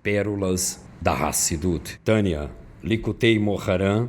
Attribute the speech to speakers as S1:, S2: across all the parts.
S1: Pérolas da Hassidut. Tânia, Likutei Moharan,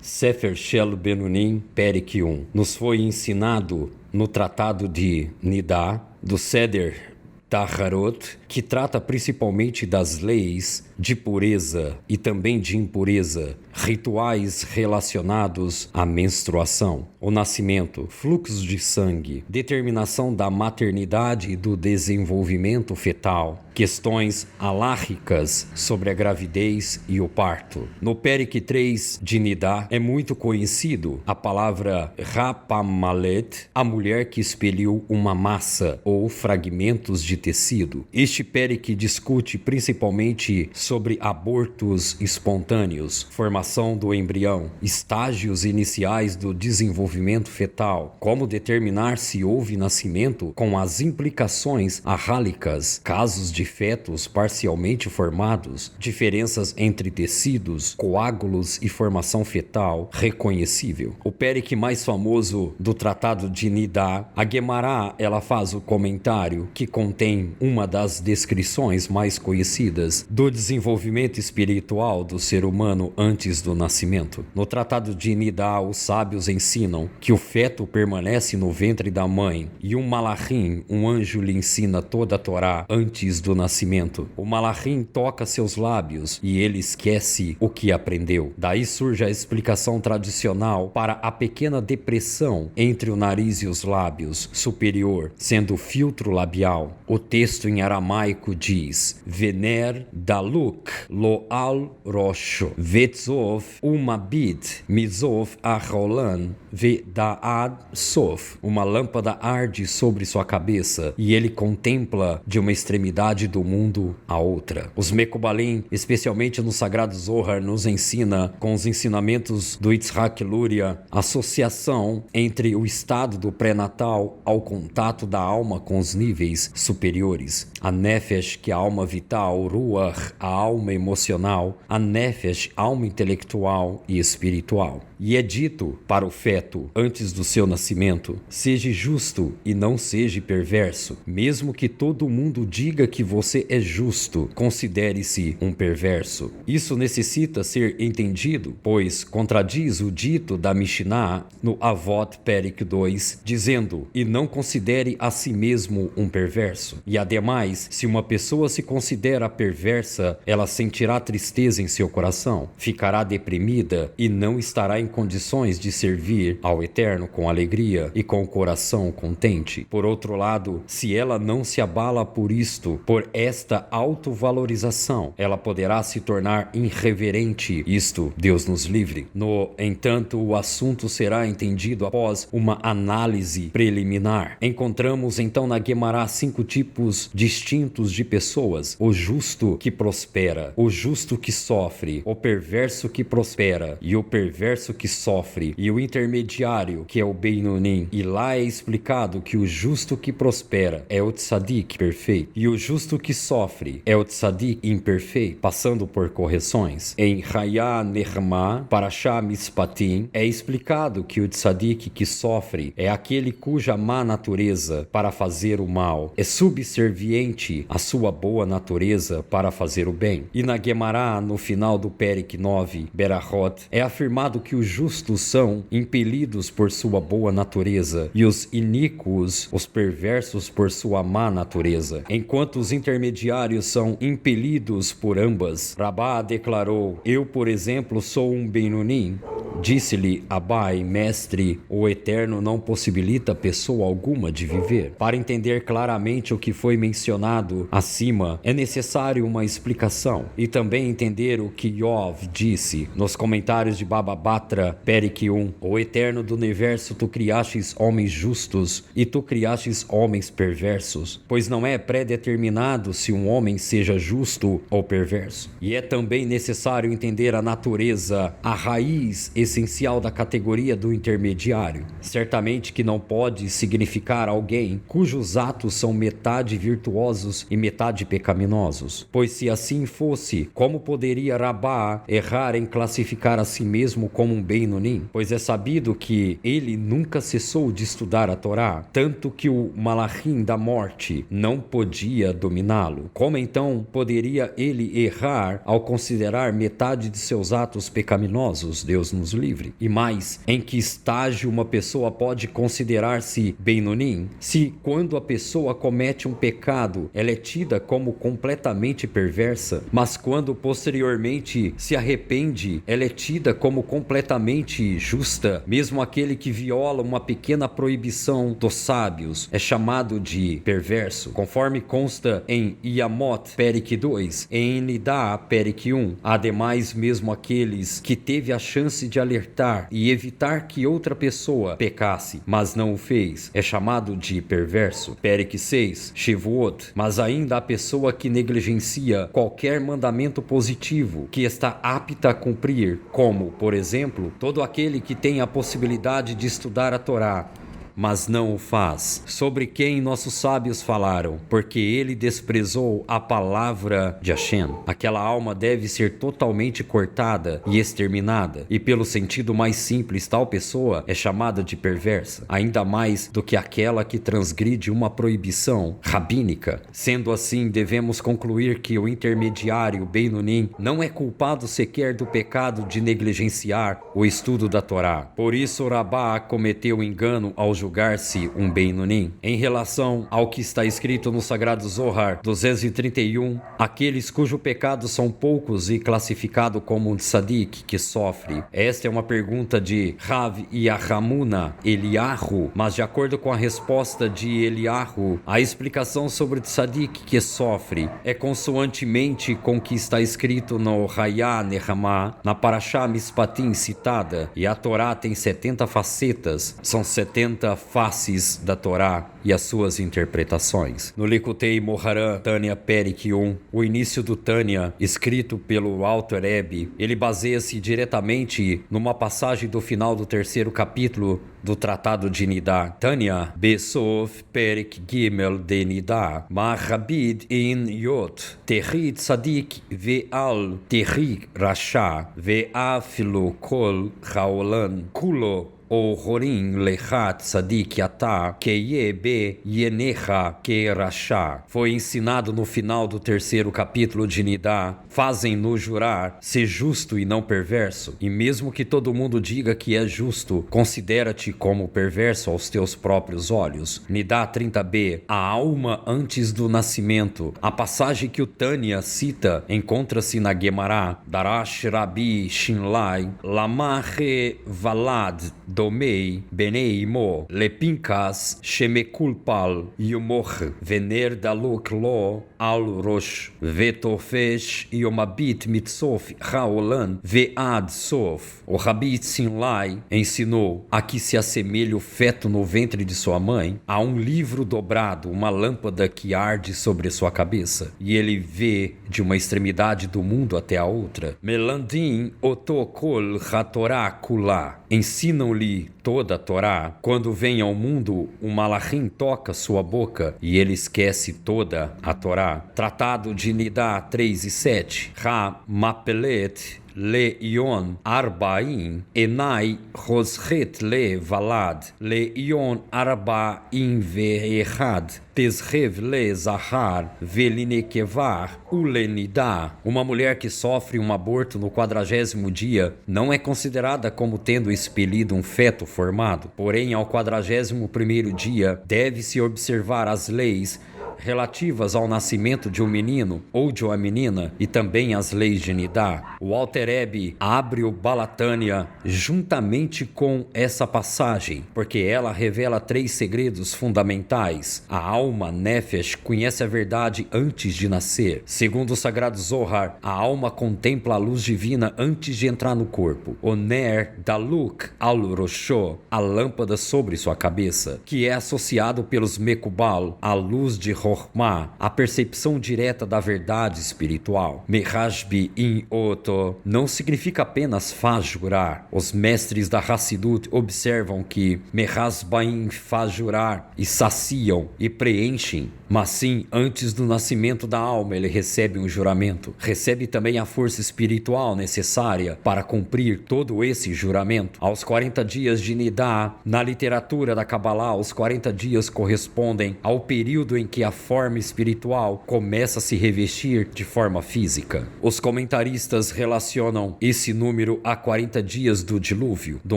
S1: Sefer Shel Benunim, Perek 1. Nos foi ensinado no Tratado de Nidá, do Seder Taharot, que trata principalmente das leis de pureza e também de impureza, rituais relacionados à menstruação, o nascimento, fluxos de sangue, determinação da maternidade e do desenvolvimento fetal, questões alárricas sobre a gravidez e o parto. No Perek 3 de Nidá é muito conhecido a palavra Rapamalet, a mulher que expeliu uma massa ou fragmentos de tecido. Este Perek discute principalmente sobre abortos espontâneos, formação do embrião, estágios iniciais do desenvolvimento fetal, como determinar se houve nascimento com as implicações arrálicas, casos de fetos parcialmente formados, diferenças entre tecidos, coágulos e formação fetal reconhecível. O Perek mais famoso do Tratado de Nidá, a Guemará, ela faz o comentário que contém uma das descrições mais conhecidas do desenvolvimento espiritual do ser humano antes do nascimento. No Tratado de Nidá, os sábios ensinam que o feto permanece no ventre da mãe e um malachim, um anjo, lhe ensina toda a Torá antes do nascimento. O malachim toca seus lábios e ele esquece o que aprendeu. Daí surge a explicação tradicional para a pequena depressão entre o nariz e os lábios superior, sendo o filtro labial. O texto em aramaico diz: Vener daluk lo al rosho vetzov umabit mizov arolan vedaad sof. Uma lâmpada arde sobre sua cabeça e ele contempla de uma extremidade do mundo a outra. Os Mecubalim, especialmente no Sagrado Zohar, nos ensina com os ensinamentos do Yitzhak Luria, associação entre o estado do pré-natal ao contato da alma com os níveis superiores. A Nefesh, que é a alma vital, o Ruach, a alma emocional, a Nefesh, alma intelectual e espiritual. E é dito para o feto, antes do seu nascimento: seja justo e não seja perverso. Mesmo que todo mundo diga que você é justo, considere-se um perverso. Isso necessita ser entendido, pois contradiz o dito da Mishnah no Avot Perek 2, dizendo: e não considere a si mesmo um perverso. E ademais, se uma pessoa se considera perversa, ela sentirá tristeza em seu coração, ficará deprimida e não estará em condições de servir ao Eterno com alegria e com o coração contente. Por outro lado, se ela não se abala por isto, por esta autovalorização, ela poderá se tornar irreverente. Isto, Deus nos livre. No entanto, o assunto será entendido após uma análise preliminar. Encontramos então na Guemará 5 tipos distintos de pessoas: o justo que prospera, o justo que sofre, o perverso que prospera e o perverso que sofre, e o intermediário, que é o Beinonim. E lá é explicado que o justo que prospera é o tzadik perfeito e o justo que sofre é o tzadik imperfeito, passando por correções. Em Hayá Nehemá, Parashá Mispatim, é explicado que o tzadik que sofre é aquele cuja má natureza para fazer o mal é subserviente à sua boa natureza para fazer o bem. E na Guemará, no final do Perek 9, Berachot, é afirmado que os justos são impelidos por sua boa natureza e os iníquos, os perversos, por sua má natureza, enquanto os intermediários são impelidos por ambas. Rabá declarou: eu, por exemplo, sou um Beinonim. Disse-lhe Abai: mestre, o Eterno não possibilita pessoa alguma de viver. Para entender claramente o que foi mencionado acima, é necessário uma explicação e também entender o que Yov disse nos comentários de Baba Batra, Perek 1. O Eterno do Universo, tu criastes homens justos e tu criastes homens perversos, pois não é pré-determinado se um homem seja justo ou perverso. E é também necessário entender a natureza, a raiz essencial da categoria do intermediário. Certamente que não pode significar alguém cujos atos são metade virtuosos e metade pecaminosos. Pois se assim fosse, como poderia Rabá errar em classificar a si mesmo como um Beinonim? Pois é sabido que ele nunca cessou de estudar a Torá, tanto que o Malachim da morte não podia dominá-lo. Como então poderia ele errar ao considerar metade de seus atos pecaminosos? Deus nos livre. E mais, em que estágio uma pessoa pode considerar-se Beinonim? Se quando a pessoa comete um pecado, ela é tida como completamente perversa, mas quando posteriormente se arrepende, ela é tida como completamente justa. Mesmo aquele que viola uma pequena proibição dos sábios é chamado de perverso, conforme consta em Yamot, Perek 2, em Nidá, Perek 1. Ademais, mesmo aqueles que teve a chance de alertar e evitar que outra pessoa pecasse, mas não o fez, é chamado de perverso. Perek 6, Shavuot. Mas ainda a pessoa que negligencia qualquer mandamento positivo que está apta a cumprir, como, por exemplo, todo aquele que tem a possibilidade de estudar a Torá, mas não o faz. Sobre quem nossos sábios falaram, porque ele desprezou a palavra de Hashem. Aquela alma deve ser totalmente cortada e exterminada, e pelo sentido mais simples, tal pessoa é chamada de perversa, ainda mais do que aquela que transgride uma proibição rabínica. Sendo assim, devemos concluir que o intermediário Beinonim não é culpado sequer do pecado de negligenciar o estudo da Torá. Por isso, Rabá cometeu engano ao julgar-se um Beinonim. Em relação ao que está escrito no Sagrado Zohar 231, aqueles cujos pecados são poucos e classificado como um tzadik que sofre. Esta é uma pergunta de Rav Yahamuna Eliyahu, mas de acordo com a resposta de Eliyahu, a explicação sobre o tzadik que sofre é consoantemente com o que está escrito no Hayah Nehama, na Parashá Mispatim citada, e a Torá tem 70 facetas, são 70 faces da Torá e as suas interpretações. No Likutei Moharan, Tânia Perek 1, o início do Tânia, escrito pelo Alter Rebbe, ele baseia-se diretamente numa passagem do final do terceiro capítulo do Tratado de Nidá. Tânia, Besof Perek Gimel de Nidá, Mahabid in Yot, Terri Tzadik Ve'al Terri Rasha, Ve'afilu Kol Haolan, Kulo O Horim Lechat Tzadik Yata Keye Be Yenecha Ke Rasha. Foi ensinado no final do terceiro capítulo de Nidá. Fazem-no jurar ser justo e não perverso. E mesmo que todo mundo diga que é justo, considera-te como perverso aos teus próprios olhos. Nidá 30b. A alma antes do nascimento. A passagem que o Tânia cita encontra-se na Gemara. Darash Rabi Shinlai Lamache Valad Domei Benei Mo Lepinkas Shemekulpal Yumoch Vener Daluk Lo Al Rosh Vetofesh Yomabit Mitsof Haolan Vead Sof. O Rabi Tzimlai ensinou a que se assemelha o feto no ventre de sua mãe a um livro dobrado, uma lâmpada que arde sobre sua cabeça, e ele vê de uma extremidade do mundo até a outra. Melandim Otokol Hatorá Kulá. Ensinam-lhe toda a Torá. Quando vem ao mundo, o Malachim toca sua boca e ele esquece toda a Torá. Tratado de Nidá 3 e 7. Ra Mapelet Le Ion Arbaim Enai Roschet Le Valad Le Ion Arbaim Ve'echad Tezrev Le Zahar Velinekevar Ulenidá. Uma mulher que sofre um aborto no 40º dia não é considerada como tendo expelido um feto formado. Porém, ao 41º dia, deve-se observar as leis relativas ao nascimento de um menino ou de uma menina e também as leis de Nidá. O Alter Rebbe abre o Balatânia juntamente com essa passagem, porque ela revela 3 segredos fundamentais. A alma, Nefesh, conhece a verdade antes de nascer. Segundo o Sagrado Zohar, a alma contempla a luz divina antes de entrar no corpo. O Ner Daluk Al Rosho, a lâmpada sobre sua cabeça, que é associado pelos Mekubal à luz de Chokhmah, a percepção direta da verdade espiritual. Mehashbi in Oto não significa apenas fajurar. Os mestres da Hassidut observam que Mehasbaim fajurar e saciam e preenchem, mas sim, antes do nascimento da alma ele recebe um juramento. Recebe também a força espiritual necessária para cumprir todo esse juramento. Aos 40 dias de Nidá, na literatura da Kabbalah, os 40 dias correspondem ao período em que a forma espiritual começa a se revestir de forma física. Os comentaristas relacionam esse número a 40 dias do dilúvio, do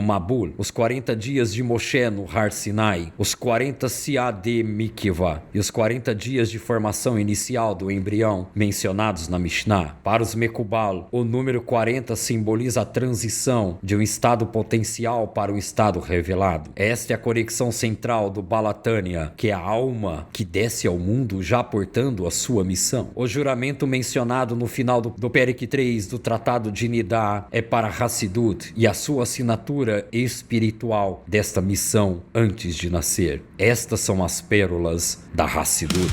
S1: Mabul, os 40 dias de Moshe no Har Sinai, os 40 Siad Mikvah e os 40 dias de formação inicial do embrião mencionados na Mishnah. Para os Mekubal, o número 40 simboliza a transição de um estado potencial para um estado revelado. Esta é a conexão central do Balatânia, que é a alma que desce ao mundo já portando a sua missão. O juramento mencionado no final do Perek 3 do Tratado de Nidá é para Hassidut e a sua assinatura espiritual desta missão antes de nascer. Estas são as pérolas da Hassidut.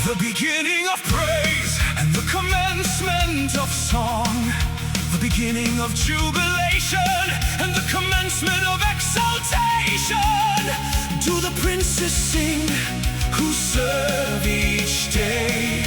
S2: The beginning of praise and the commencement of song, the beginning of jubilation and the commencement of exaltation. Do the princes sing who serve each day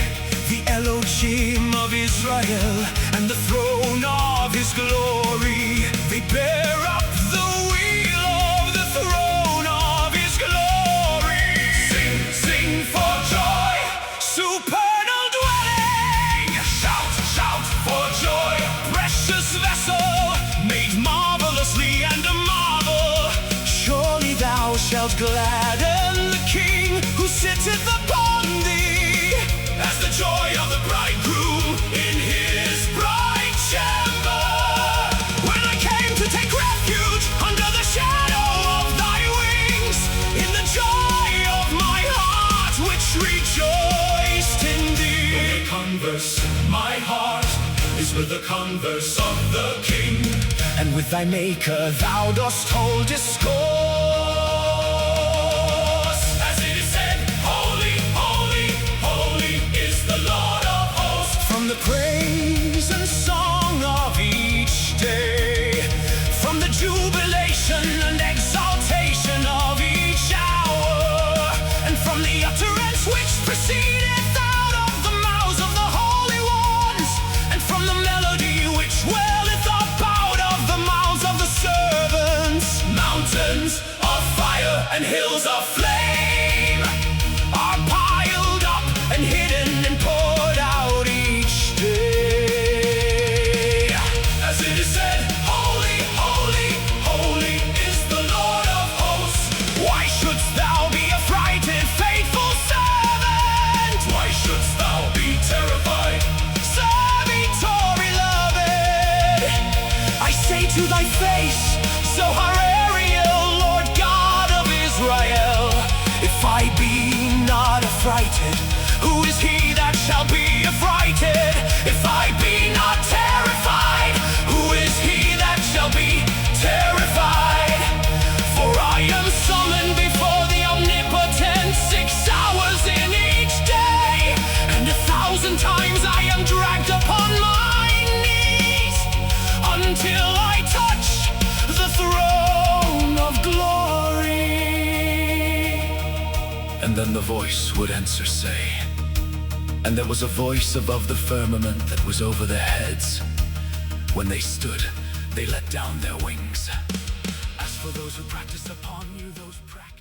S2: the Elohim of Israel and the throne of his glory? They bear up the wheel of the throne of his glory. Sing, sing for joy, supernal dwelling. Shout, shout for joy, precious vessel, made marvelously and a marvel. Surely thou shalt gladden the King who sitteth upon thee, as the joy of the bridegroom in his bride chamber. When I came to take refuge under the shadow of thy wings, in the joy of my heart which rejoiced in thee. The converse, my heart is with the converse of the King, and with thy Maker thou dost hold discourse. As it is said, holy, holy, holy is the Lord of hosts. From the praise and song of each day, from the jubilation and exaltation of each hour, and from the utterance which proceedeth out of the mouths of the holy ones, and from the melody which welleth up out of the mouths of the servants. Mountains of fire and hills of flame are piled up and hidden and poured out each day. As it is said, holy, holy, holy is the Lord of hosts. Why shouldst thou be affrighted, faithful servant? Why shouldst thou be terrified, servitor beloved? I say to thy face, Zohar Ariel, Lord God of Israel, if I be not affrighted, who is he that shall be affrighted? If I be not terrified, who is he that shall be terrified? For I am summoned before the omnipotent 6 hours in each day, and 1,000 times I am dragged upon my knees until I touch the throne of glory. And then the voice would answer, say, and there was a voice above the firmament that was over their heads. When they stood, they let down their wings. As for those who practice upon you, those practice